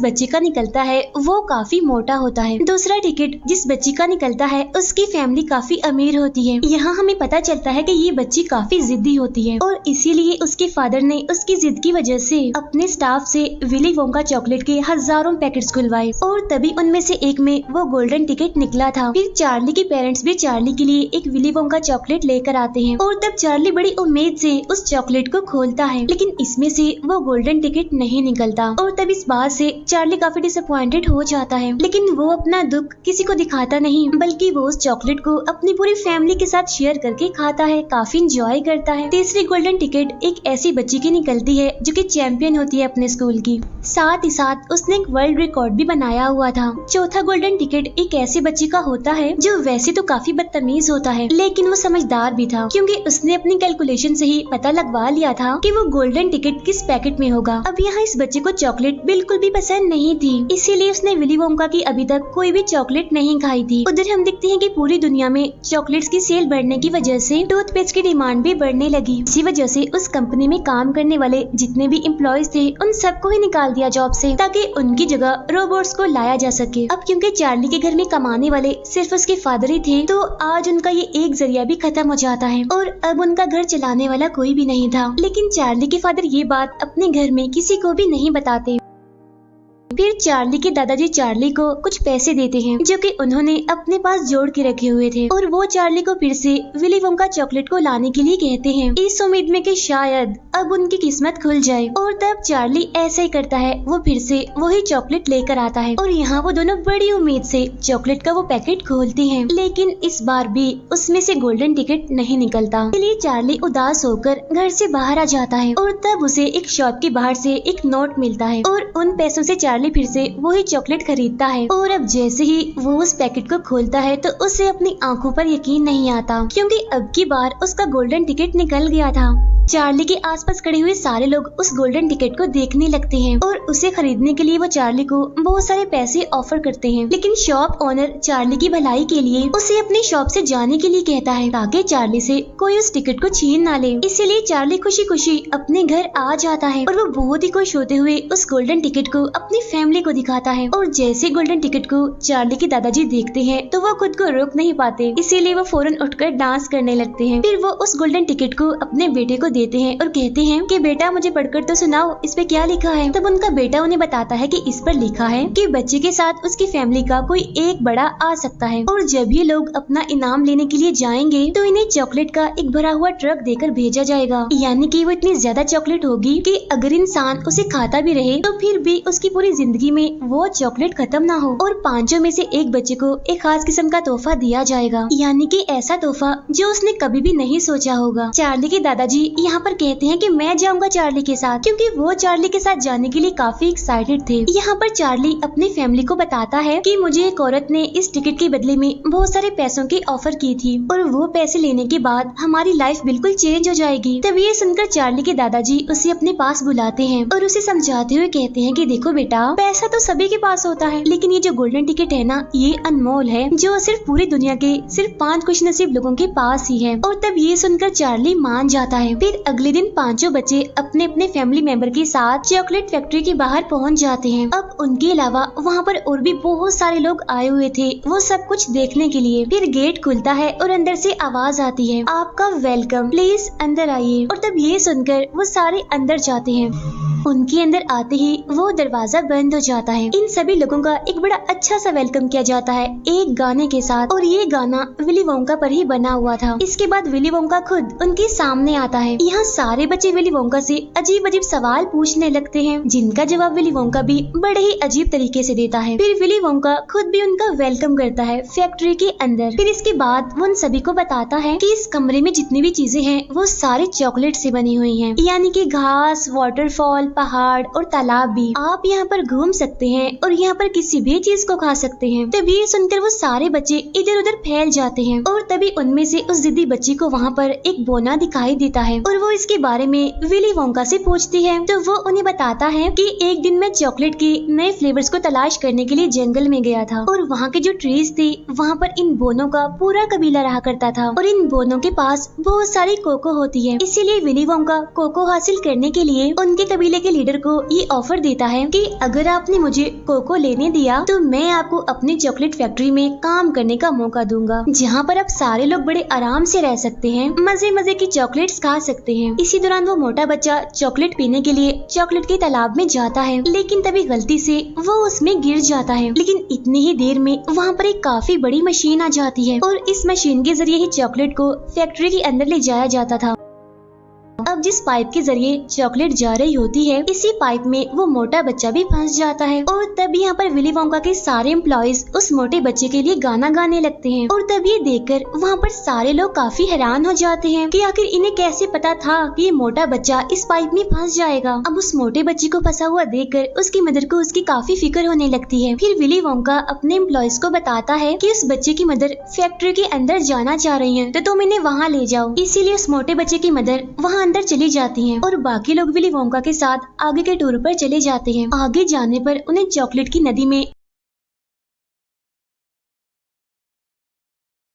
बच्चे का निकलता है वो काफी मोटा होता है। दूसरा टिकट जिस बच्ची का निकलता है उसकी फैमिली काफी अमीर होती है। यहाँ हमें पता चलता है कि ये बच्ची काफी जिद्दी होती है और इसीलिए उसके फादर ने उसकी जिद की वजह से अपने स्टाफ से विली वोंका चॉकलेट के हजारों पैकेट्स खुलवाए और तभी उनमें से एक में वो गोल्डन टिकट निकला था। फिर चार्ली के पेरेंट्स भी चार्ली के लिए एक विली वोंका चॉकलेट लेकर आते हैं और तब चार्ली बड़ी उम्मीद से उस चॉकलेट को खोलता है, लेकिन इसमें से वो गोल्डन टिकट नहीं निकलता और तब इस बात से चार्ली काफी डिसअपॉइंटेड हो जाता है। लेकिन वो अपना दुख किसी को दिखाता नहीं, बल्कि वो उस चॉकलेट को अपनी पूरी फैमिली के साथ शेयर करके खाता है, काफी इंजॉय करता है। तीसरी गोल्डन टिकट एक ऐसी बच्ची की निकलती है जो कि चैंपियन होती है अपने स्कूल की, साथ ही साथ उसने एक वर्ल्ड रिकॉर्ड भी बनाया हुआ था। चौथा गोल्डन टिकट एक ऐसी बच्ची का होता है जो वैसे तो काफी बदतमीज होता है, लेकिन वो समझदार भी था क्योंकि उसने अपनी कैलकुलेशन से ही पता लगवा लिया था कि वो गोल्डन टिकट किस पैकेट में होगा। अब यहाँ इस बच्चे को चॉकलेट बिल्कुल भी पसंद नहीं थी, इसीलिए उसने विली वोंका की अभी तक कोई भी चॉकलेट नहीं खाई थी। उधर हम देखते हैं कि पूरी दुनिया में चॉकलेट्स की सेल बढ़ने की वजह से टूथपेस्ट की डिमांड भी बढ़ने लगी। इसी वजह से उस कंपनी में काम करने वाले जितने भी एम्प्लॉयज थे उन सबको ही निकाल दिया जॉब से, ताकि उनकी जगह रोबोट्स को लाया जा सके। अब क्योंकि चार्ली के घर में कमाने वाले सिर्फ उसके फादर ही थे, तो आज उनका ये एक जरिया भी खत्म हो जाता है और अब उनका घर चलाने वाला कोई भी नहीं था। लेकिन चार्ली के फादर ये बात अपने घर में किसी को भी नहीं बताते। फिर चार्ली के दादाजी चार्ली को कुछ पैसे देते हैं जो कि उन्होंने अपने पास जोड़ के रखे हुए थे और वो चार्ली को फिर से विली वोंका चॉकलेट को लाने के लिए कहते हैं, इस उम्मीद में कि शायद अब उनकी किस्मत खुल जाए। और तब चार्ली ऐसा ही करता है, वो फिर से वही चॉकलेट लेकर आता है और यहाँ वो दोनों बड़ी उम्मीद से चॉकलेट का वो पैकेट खोलते हैं, लेकिन इस बार भी उसमें से गोल्डन टिकट नहीं निकलता। इसलिए चार्ली उदास होकर घर से बाहर आ जाता है और तब उसे एक शॉप के बाहर से एक नोट मिलता है और उन पैसों से चार्ली फिर से वही चॉकलेट खरीदता है। और अब जैसे ही वो उस पैकेट को खोलता है तो उसे अपनी आंखों पर यकीन नहीं आता, क्योंकि अब की बार उसका गोल्डन टिकट निकल गया था। चार्ली के आसपास खड़े हुए सारे लोग उस गोल्डन टिकट को देखने लगते हैं और उसे खरीदने के लिए वो चार्ली को बहुत सारे पैसे ऑफर करते हैं, लेकिन शॉप ओनर चार्ली की भलाई के लिए उसे अपनी शॉप से जाने के लिए कहता है ताकि चार्ली से कोई उस टिकट को छीन ना ले। इसीलिए चार्ली खुशी खुशी अपने घर आ जाता है और वो बहुत ही खुश होते हुए उस गोल्डन टिकट को अपनी फैमिली को दिखाता है। और जैसे गोल्डन टिकट को चार्ली के दादाजी देखते हैं तो वो खुद को रोक नहीं पाते, इसीलिए वो फौरन उठकर डांस करने लगते हैं। फिर वो उस गोल्डन टिकट को अपने बेटे को देते हैं और कहते हैं कि बेटा मुझे पढ़कर तो सुनाओ, इस पे क्या लिखा है। तब उनका बेटा उन्हें बताता है कि इस पर लिखा है कि बच्चे के साथ उसकी फैमिली का कोई एक बड़ा आ सकता है और जब ये लोग अपना इनाम लेने के लिए जाएंगे तो इन्हें चॉकलेट का एक भरा हुआ ट्रक देकर भेजा जाएगा। यानी कि वो इतनी ज्यादा चॉकलेट होगी कि अगर इंसान उसे खाता भी रहे तो फिर भी उसकी पूरी जिंदगी में वो चॉकलेट खत्म ना हो और पांचों में से एक बच्चे को एक खास किस्म का तोहफा दिया जाएगा, यानी कि ऐसा तोहफा जो उसने कभी भी नहीं सोचा होगा। चार्ली के दादाजी यहाँ पर कहते हैं कि मैं जाऊंगा चार्ली के साथ, क्योंकि वो चार्ली के साथ जाने के लिए काफी एक्साइटेड थे। यहाँ पर चार्ली अपनी फैमिली को बताता है कि मुझे एक औरत ने इस टिकट के बदले में बहुत सारे पैसों की ऑफर की थी और वो पैसे लेने के बाद हमारी लाइफ बिल्कुल चेंज हो जाएगी। तब ये सुनकर चार्ली के दादाजी उसे अपने पास बुलाते हैं और उसे समझाते हुए कहते हैं कि देखो बेटा, पैसा तो सभी के पास होता है, लेकिन ये जो गोल्डन टिकट है ना, ये अनमोल है, जो सिर्फ पूरी दुनिया के सिर्फ 5 खुशनसीब लोगों के पास ही है। और तब ये सुनकर चार्ली मान जाता है। फिर अगले दिन पांचों बच्चे अपने अपने फैमिली मेंबर के साथ चॉकलेट फैक्ट्री के बाहर पहुंच जाते हैं। अब उनके अलावा वहां पर और भी बहुत सारे लोग आए हुए थे वो सब कुछ देखने के लिए। फिर गेट खुलता है और अंदर से आवाज आती है, आपका वेलकम, प्लीज अंदर आइए। और तब ये सुनकर वो सारे अंदर जाते हैं। उनके अंदर आते ही वो दरवाजा बंद हो जाता है। इन सभी लोगों का एक बड़ा अच्छा सा वेलकम किया जाता है एक गाने के साथ, और ये गाना विली वोंका पर ही बना हुआ था। इसके बाद विली वोंका खुद उनके सामने आता है। यहाँ सारे बच्चे विली वोंका से अजीब अजीब सवाल पूछने लगते हैं, जिनका जवाब विली वोंका भी बड़े ही अजीब तरीके से देता है। फिर विली वोंका खुद भी उनका वेलकम करता है फैक्ट्री के अंदर। फिर इसके बाद वो उन सभी को बताता है कि इस कमरे में जितनी भी चीजें हैं वो सारी चॉकलेट से बनी हुई हैं, यानी कि घास, वाटरफॉल, पहाड़ और तालाब भी। आप यहाँ पर घूम सकते हैं और यहाँ पर किसी भी चीज को खा सकते हैं। तभी ये सुनकर वो सारे बच्चे इधर उधर फैल जाते हैं और तभी उनमें से उस जिद्दी बच्ची को वहाँ पर एक बोना दिखाई देता है और वो इसके बारे में विली वोंका से पूछती है। तो वो उन्हें बताता है कि एक दिन मैं चॉकलेट के नए फ्लेवर्स को तलाश करने के लिए जंगल में गया था और वहाँ के जो ट्रीज थे वहाँ पर इन बोनों का पूरा कबीला रहा करता था और इन बोनों के पास बहुत सारी कोको होती है। इसीलिए विली वोंका कोको हासिल करने के लिए उनके कबीले मोहल्ले के लीडर को ये ऑफर देता है कि अगर आपने मुझे कोको लेने दिया तो मैं आपको अपनी चॉकलेट फैक्ट्री में काम करने का मौका दूंगा, जहाँ पर आप सारे लोग बड़े आराम से रह सकते हैं, मजे मजे की चॉकलेट्स खा सकते हैं। इसी दौरान वो मोटा बच्चा चॉकलेट पीने के लिए चॉकलेट के तालाब में जाता है, लेकिन तभी गलती से वो उसमें गिर जाता है। लेकिन इतनी ही देर में वहाँ पर एक काफी बड़ी मशीन आ जाती है और इस मशीन के जरिए ही चॉकलेट को फैक्ट्री के अंदर ले जाया जाता था। अब जिस पाइप के जरिए चॉकलेट जा रही होती है, इसी पाइप में वो मोटा बच्चा भी फंस जाता है और तभी यहाँ पर विली वोंका के सारे एम्प्लॉइज उस मोटे बच्चे के लिए गाना गाने लगते हैं। और तब ये देखकर वहाँ पर सारे लोग काफी हैरान हो जाते हैं कि आखिर इन्हें कैसे पता था कि ये मोटा बच्चा इस पाइप में फंस जाएगा। अब उस मोटे बच्चे को फंसा हुआ देखकर उसकी मदर को उसकी काफी फिक्र होने लगती है। फिर विली वोंका अपने एम्प्लॉइज को बताता है कि उस बच्चे की मदर फैक्ट्री के अंदर जाना चाह रही है, तो तुम इन्हें वहाँ ले जाओ। इसीलिए उस मोटे बच्चे की मदर वहाँ अंदर चली जाती हैं और बाकी लोग विली वोंका के साथ आगे के टूर पर चले जाते हैं। आगे जाने पर उन्हें चॉकलेट की नदी में